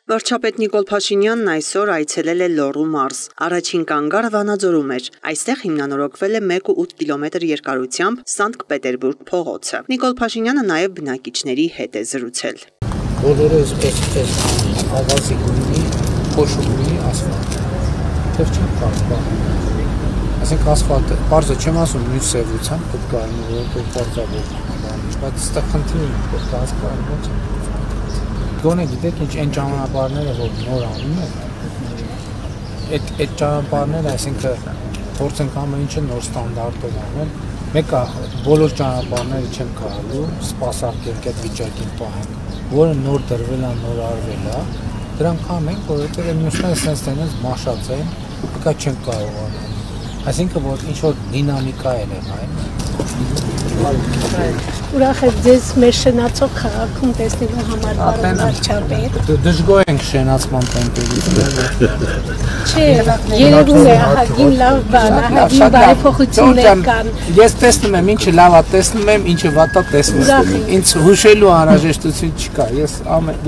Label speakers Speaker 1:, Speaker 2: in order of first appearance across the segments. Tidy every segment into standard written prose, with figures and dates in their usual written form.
Speaker 1: Վարչապետ Նիկոլ Փաշինյանն այսօր այցելել է Լոռու մարզ։ Առաջին կանգառը Վանաձորում էր։ Այստեղ հիմնանորոգվել է 1,8 կիլոմետր երկարությամբ Սանկտ-Պետերբուրգ փողոցը։ Նիկոլ Փաշինյանը նաև բնակիչների հետ է զրուցել։
Speaker 2: Բոլորը այսպես ավազի գույնի, փոշուկի ասֆալտ։ Դեռ չեմ կարող։ Այսինքն ասֆալտը, բարձր չեմ ասում նույն սևությամբ պետք է այն որտեղ բարձրավոր բանի, բայց այստեղ խնդիրը պետք է հասկանալ ո՞նց է։ Գոնե գիտեք ինչ այն ճանապարհները որ նոր անում են, այդ ճանապարհները, այսինքն փորձենք ամեն ինչը նոր ստանդարտով անել, մեկը բոլոր ճանապարհները չեն կարելու սպասարկենք այդ վիճակին պահենք, որը նոր դրվել է, նոր արվել է, դրանք անենք, որովհետև մյուսները sense տենես մաշած են, դա չեն կարող անել, այսինքն որ ինչ որ դինամիկա է այն։
Speaker 3: Ուրախ եմ ձեզ մեր շենացող քաղաքում տեսնելու համար պարոն վարչապետ։
Speaker 2: Դժգոհ ենք շենացման տեմպերից։
Speaker 3: Չէ, երևում է ահագին լավ բան, ահագին բարեփոխություններ կան։
Speaker 2: Ես տեսնում եմ ինչը լավ է, տեսնում եմ ինչը վատ է, տեսնում եմ։ Ինձ հուշելու անհրաժեշտություն չկա։ Ես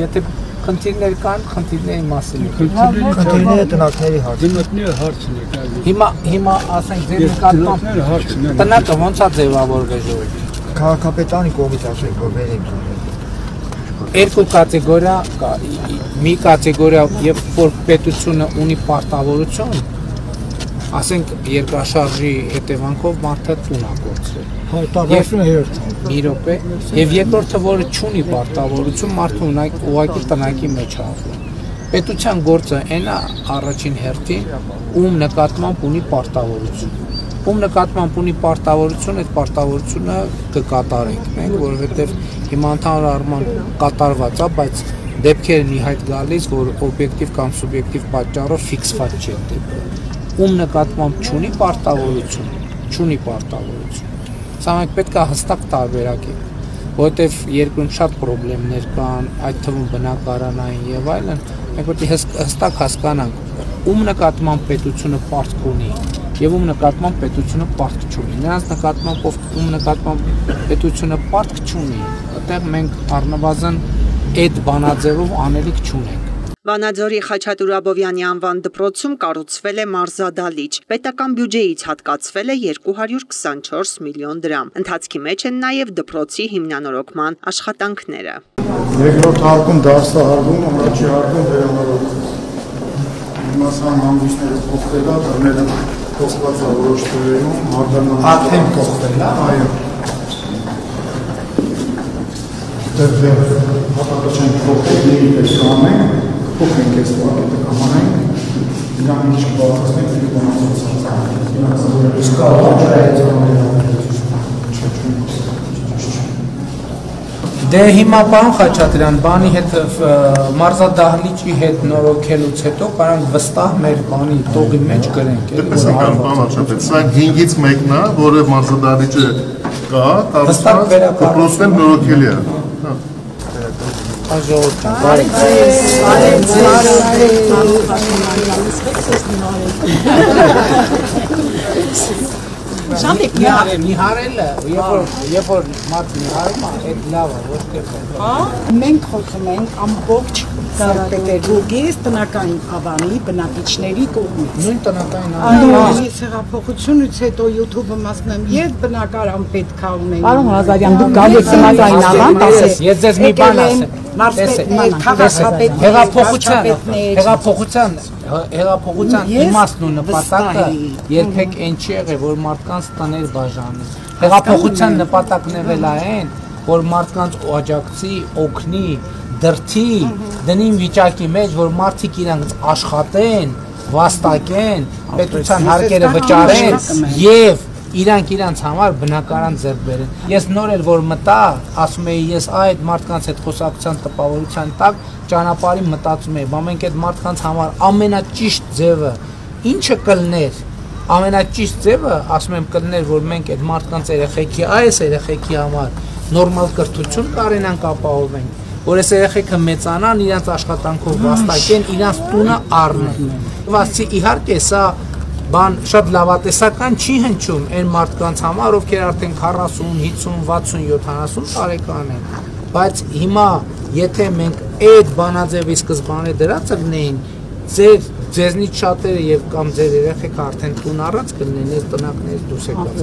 Speaker 2: եթե խնդիրներ կան, խնդիրների մասին։
Speaker 4: Խնդիրները տնակների
Speaker 2: հարցն է։ Հիմա ասենք ձեր նկատմամբ տնակը ոնց է ձևավորվել ժողովուրդ։
Speaker 4: Քաղաքապետարանի կողմից ասենք որ վերենք։
Speaker 2: Երկու կատեգորիա կա, մի կատեգորիա եւ որ պետությունը ունի պարտավորություն, ասենք երկրաշարժի հետևանքով մարդը տուն է կորցրել։ Մի րոպե, եւ երկրորդը որը չունի պարտավորություն, մարդը ուղղակի տնակի մեջ է ապրում։ Պետության գործը այն է առաջին հերթին, ում նկատմամբ ունի պարտավորություն։ Ում նկատմամբ ունի պարտավորություն, այդ պարտավորությունը կկատարենք մենք, որովհետև հիմա ընդհանուր առմամբ կատարված է, բայց դեպքերն ի հայտ գալիս, որ օբյեկտիվ կամ սուբյեկտիվ պատճառով ֆիքսված չի դեպքը։ Ում նկատմամբ չունի պարտավորություն։ Սա մենք պետք է հստակ տարբերակենք, որովհետև երկրում շատ խնդիրներ կան, այդ թվում բնակարանային եւ այլն, մենք պետք է հստակ հասկանանք, ում նկատմամբ պետությունը պարտք ունի եւ ում նկատմամբ պետությունը պարտք չունի։ Նրանց նկատմամբ ում նկատմամբ պետությունը պարտք չունի, այդտեղ մենք առնվազն այդ բանաձևով անելիք չունենք։
Speaker 1: Վանաձորի Խաչատուր Աբովյանի անվան դպրոցում կառուցվել է մարզադահլիճ։ Պետական բյուջեից հատկացվել է 224 միլիոն դրամ։ Ընթացքի մեջ են նաև դպրոցի հիմնանորոգման աշխատանքները։
Speaker 5: Երկրորդ հարկում դասահարվում, առաջի հարկում վերանորոգում։ Իմաստան հանգույցները փոխվել է, դռները փոխված է որոշ տեղերում, մարտական
Speaker 2: արդեն փոխվել է,
Speaker 5: այո։ Դեռ հատակը չեն փոխել, դեպի կանենք, փոխենք այս վարկետը կամանենք, նրանք ինչ կբաղացնենք, դեպի
Speaker 2: Դե հիմա պարոն Խաչատրյան, բանի հետ մարզադահլիճի հետ նորոգելուց հետո կարանք վստահ մեր բանի տողի մեջ գրենք։
Speaker 6: Դեպս եկան պարոն վարչապետ, սա 5-ից 1-ն է, որը մարզադահլիճը կա, դպրոցն էլ նորոգելի է։
Speaker 2: Նիհարելը, երբ որ մարդ նիհարում է, այդ լավ է, ոչ թե
Speaker 7: Մենք խոսում ենք ամբողջ Սանկտ-Պետերբուրգից տնական ավանի բնակիչների կողմից։
Speaker 2: նույն տնական
Speaker 7: Ես հեղափոխությունից հետո YouTube-ը մասնում եմ, ես բնակարան պետք է ունեմ։
Speaker 8: Պարոն Ղազարյան, դուք գալիս տնական ավան,
Speaker 2: ես ձեզ մի բան ասեմ։ Հեղափոխության իմաստն ու նպատակը երբեք այն չի եղել, որ մարդկանց տներ բաժանի։ Հեղափոխության նպատակն եղել է այն, որ մարդկանց աջակցի, օգնի, դրթի, դնի վիճակի մեջ, որ մարդիկ իրանք աշխատեն, վաստակեն, պետության հարկերը վճարեն եւ իրանք համար բնակարան ձեռք բերեն։ Ես նոր էլ որ մտա, ասում էի ես այդ մարդկանց հետ խոսակցության տպավորության տակ ճանապարհին մտածում էի, բա մենք այդ մարդկանց համար ամենաճիշտ ձևը ինչը կլներ, ամենաճիշտ ձևը, ասում եմ կլներ, որ մենք այդ մարդկանց երեխեքի համար նորմալ կրթություն կարենանք ապահովենք, որ այս երեխեքը մեծանան, իրանց աշխատանքով վաստակեն, իրանց տունը առնեն։ Բացի իհարկե սա բան շատ լավատեսական չի հնչում այն մարդկանց համար, ովքեր արդեն 40, 50, 60, 70 տարեկան են, բայց հիմա եթե մենք այդ բանաձևի սկզբանե դրած գնեին, ձեզնից շատերը եւ կամ ձեր երեխեքը արդեն տուն առած կլինեն, այս տնակներից դուրս եկած։